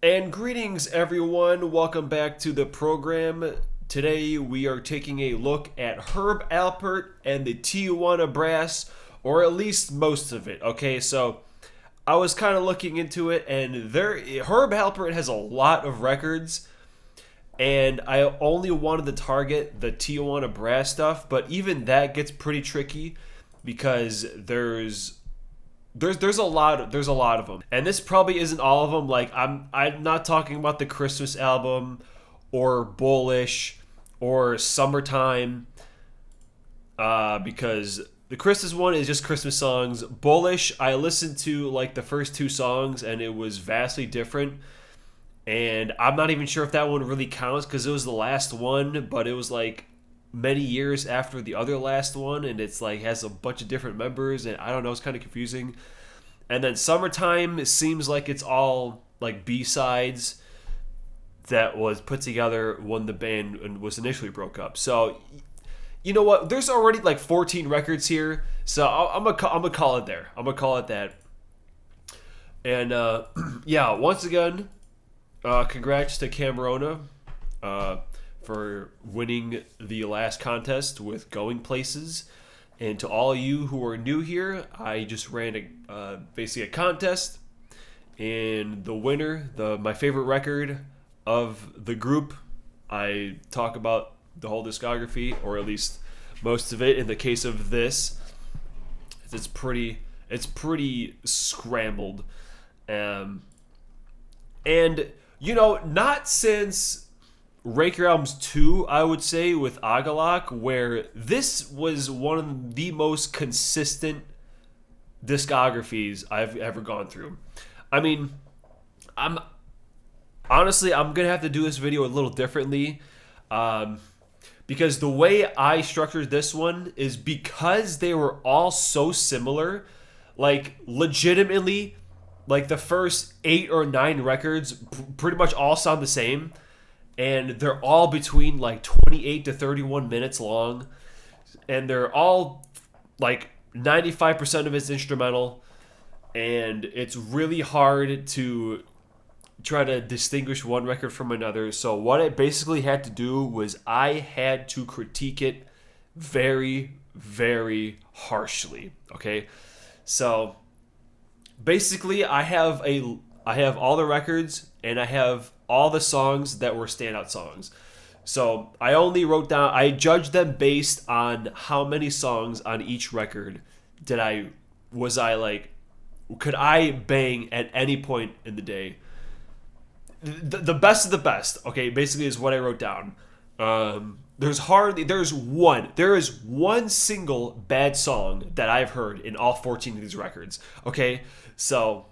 And greetings, everyone. Welcome back to the program. Today we are taking a look at Herb Alpert and the Tijuana Brass, or at least most of it. Okay, so I was kind of looking into it, and Herb Alpert has a lot of records, and I only wanted to target the Tijuana Brass stuff, but even that gets pretty tricky because there's a lot of them, and this probably isn't all of them. Like I'm not talking about the Christmas album or Bullish or Summertime, because the Christmas one is just Christmas songs. Bullish, I listened to like the first two songs and it was vastly different, and I'm not even sure if that one really counts because it was the last one, but it was like many years after the other last one, and it's like has a bunch of different members, and I don't know, it's kind of confusing. And then Summertime, it seems like it's all like B-sides that was put together when the band was initially broke up. So you know what, there's already like 14 records here, so I'm gonna call it there. I'm gonna call it that. And yeah, once again, congrats to Camerona for winning the last contest with Going Places. And to all of you who are new here, I just ran basically a contest, and the winner, my favorite record of the group, I talk about the whole discography, or at least most of it. In the case of this, it's pretty scrambled, and you know, not since Rake Your Albums 2, I would say, with Agalak, where this was one of the most consistent discographies I've ever gone through. I mean, I'm gonna have to do this video a little differently, because the way I structured this one is because they were all so similar, like legitimately, like the first 8 or 9 records pretty much all sound the same. And they're all between like 28 to 31 minutes long. And they're all like 95% of it's instrumental. And it's really hard to try to distinguish one record from another. So what I basically had to do was I had to critique it very, very harshly. Okay? So basically I have all the records, and I have all the songs that were standout songs. So I judged them based on how many songs on each record could I bang at any point in the day. The best of the best, okay, basically is what I wrote down. There is one single bad song that I've heard in all 14 of these records. Okay, so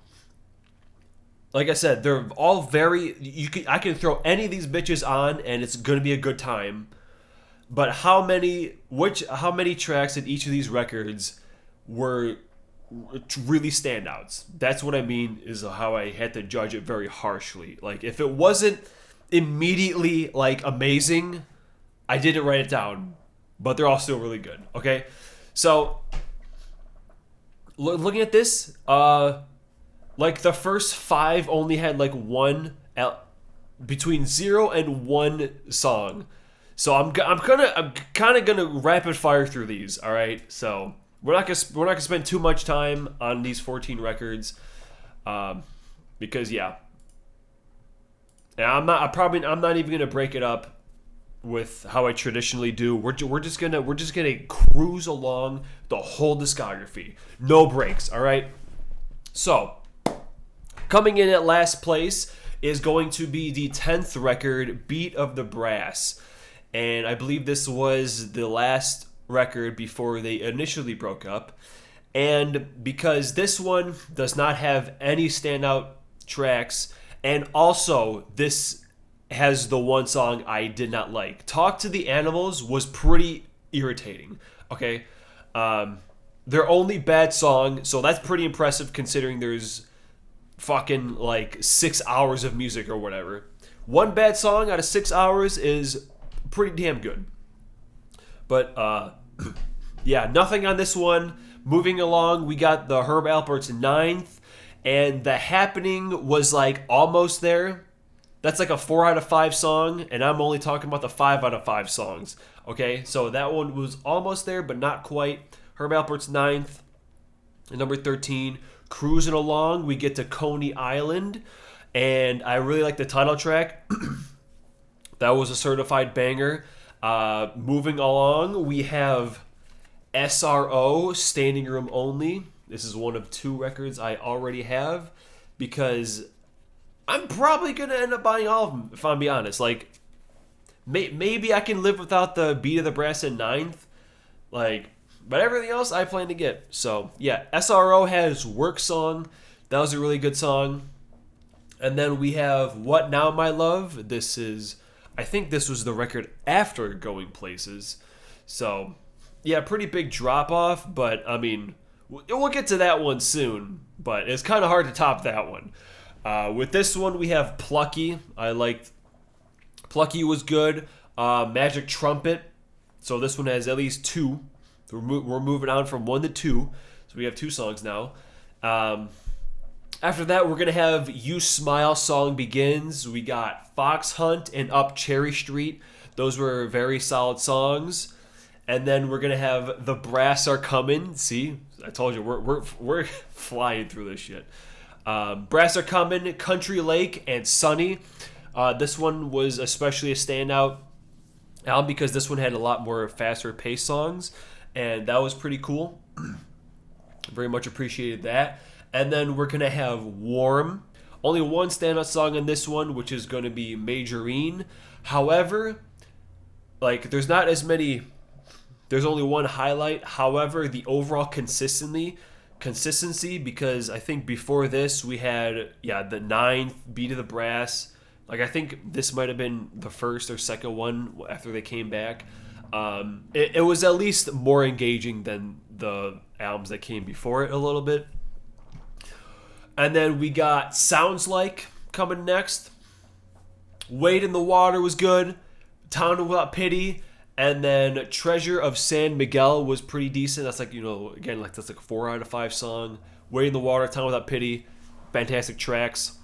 like I said, they're all I can throw any of these bitches on and it's gonna be a good time. But how many tracks in each of these records were really standouts? That's what I mean, is how I had to judge it very harshly. Like, if it wasn't immediately like amazing, I didn't write it down, but they're all still really good. Okay, so looking at this, like the first 5 only had like between 0 and 1 song. So I'm kind of gonna rapid fire through these. All right, so we're not gonna spend too much time on these 14 records, because yeah, and I'm not even gonna break it up with how I traditionally do. We're just gonna cruise along the whole discography, no breaks. All right, so coming in at last place is going to be the 10th record, Beat of the Brass. And I believe this was the last record before they initially broke up. And because this one does not have any standout tracks, and also this has the one song I did not like. Talk to the Animals was pretty irritating, okay? Their only bad song, so that's pretty impressive considering there's fucking like 6 hours of music or whatever. One bad song out of 6 hours is pretty damn good. But yeah, nothing on this one. Moving along, we got the Herb Alpert's 9th, and The Happening was like almost there. That's like a 4 out of 5 song, and I'm only talking about the 5 out of 5 songs. Okay, so that one was almost there, but not quite. Herb Alpert's ninth. And number 13, Cruising Along, we get to Coney Island. And I really like the title track. That was a certified banger. Moving along, we have SRO, Standing Room Only. This is one of 2 records I already have because I'm probably going to end up buying all of them, if I'm being honest. Like, maybe I can live without the Beat of the Brass in ninth. Like, but everything else I plan to get. So, yeah, SRO has Work Song. That was a really good song. And then we have What Now, My Love. I think this was the record after Going Places. So, yeah, pretty big drop off. But, I mean, we'll get to that one soon. But it's kind of hard to top that one. With this one, we have Plucky. I liked Plucky was good. Magic Trumpet. So this one has at least 2. We're moving on from 1 to 2. So we have 2 songs now. After that, we're going to have You Smile, Song Begins. We got Fox Hunt and Up Cherry Street. Those were very solid songs. And then we're going to have The Brass Are Coming. See, I told you, we're flying through this shit. Brass Are Coming, Country Lake, and Sunny. This one was especially a standout album because this one had a lot more faster paced songs. And that was pretty cool. Very much appreciated that. And then we're going to have Warm. Only one standout song on this one, which is going to be Majorine. However, like, there's not as many... There's only one highlight. However, the overall consistency, because I think before this we had, the 9th, Beat of the Brass. Like, I think this might have been the first or second one after they came back. It was at least more engaging than the albums that came before it a little bit. And then we got Sounds Like coming next. Wade in the Water was good. Town Without Pity. And then Treasure of San Miguel was pretty decent. That's like, again, like that's like a 4 out of 5 song. Wade in the Water, Town Without Pity. Fantastic tracks.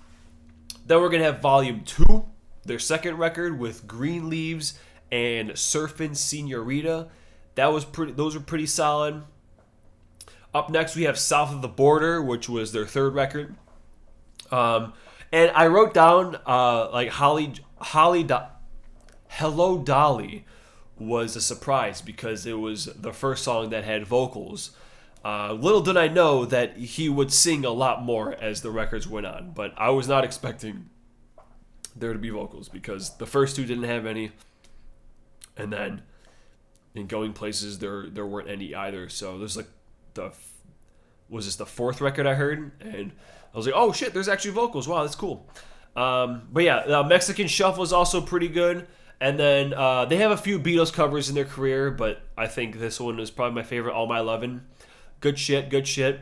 Then we're going to have Volume 2, their second record with Green Leaves and Surfin' Senorita. Those were pretty solid. Up next, we have South of the Border, which was their third record. And I wrote down Hello Dolly was a surprise because it was the first song that had vocals. Little did I know that he would sing a lot more as the records went on, but I was not expecting there to be vocals because the first 2 didn't have any, and then in Going Places there weren't any either. So there's like was this the 4th record I heard, and I was like, oh shit, there's actually vocals. Wow, that's cool. But yeah, the Mexican Shuffle is also pretty good. And then they have a few Beatles covers in their career, but I think this one is probably my favorite, All My Lovin'. Good shit.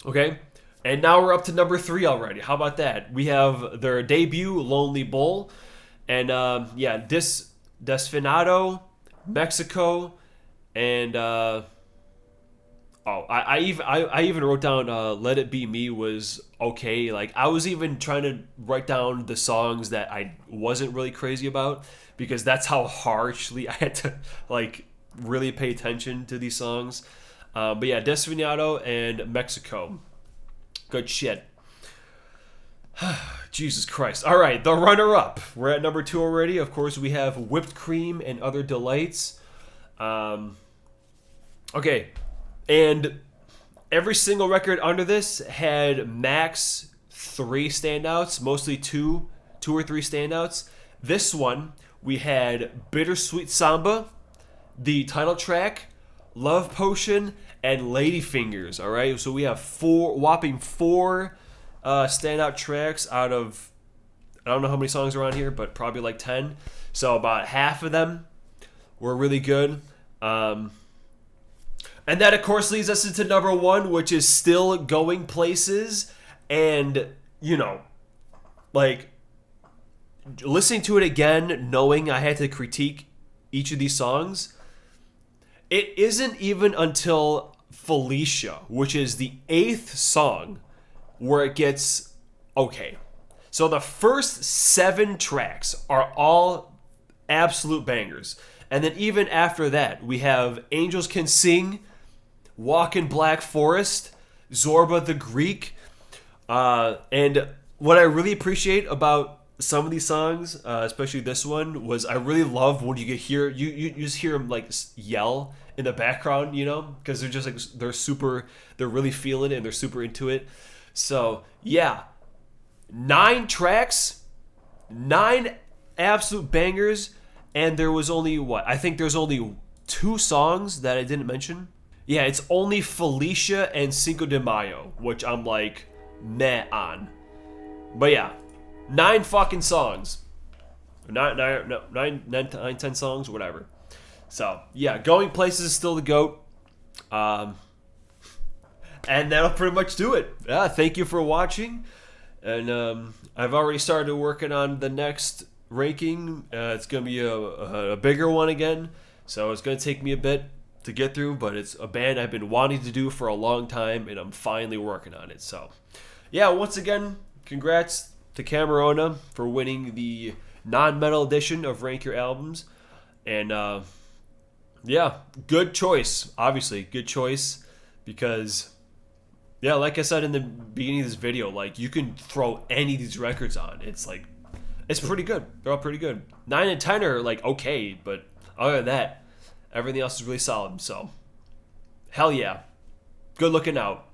Okay, and now we're up to number 3 already. How about that? We have their debut, Lonely Bull, and Desfinado, Mexico, and I even wrote down Let It Be Me was okay. Like, I was even trying to write down the songs that I wasn't really crazy about because that's how harshly I had to like really pay attention to these songs. But yeah, Desfinado and Mexico. Good shit. Jesus Christ. All right, the runner-up. We're at number 2 already. Of course, we have Whipped Cream and Other Delights. Okay, and every single record under this had max 3 standouts, mostly 2 or 3 standouts. This one, we had Bittersweet Samba, the title track, Love Potion, and Ladyfingers. All right, so we have whopping 4 standout tracks out of, I don't know how many songs are on here, but probably like 10. So about half of them were really good. And that, of course, leads us into number 1, which is Still Going Places. And, like, listening to it again, knowing I had to critique each of these songs, it isn't even until Felicia, which is the 8th song where it gets okay. So the first 7 tracks are all absolute bangers. And then even after that, we have Angels Can Sing, Walk in Black Forest, Zorba the Greek. And what I really appreciate about some of these songs, especially this one, was I really love when you get you just hear them like yell in the background, you know, because they're just like they're really feeling it and they're super into it. So yeah, 9 tracks, 9 absolute bangers, and there was only I think there's only 2 songs that I didn't mention. Yeah, it's only Felicia and Cinco de Mayo, which I'm like meh on. But yeah, 9 fucking songs. 10 songs, whatever. So yeah, Going Places is still the GOAT. And that'll pretty much do it. Yeah, thank you for watching. And I've already started working on the next ranking. It's going to be a bigger one again. So it's going to take me a bit to get through, but it's a band I've been wanting to do for a long time, and I'm finally working on it. So yeah, once again, congrats to Camerona for winning the non-metal edition of Rank Your Albums. And yeah, good choice. Obviously, good choice, because yeah, like I said in the beginning of this video, like you can throw any of these records on. It's like, it's pretty good. They're all pretty good. 9 and 10 are like okay, but other than that, everything else is really solid. So hell yeah. Good looking out.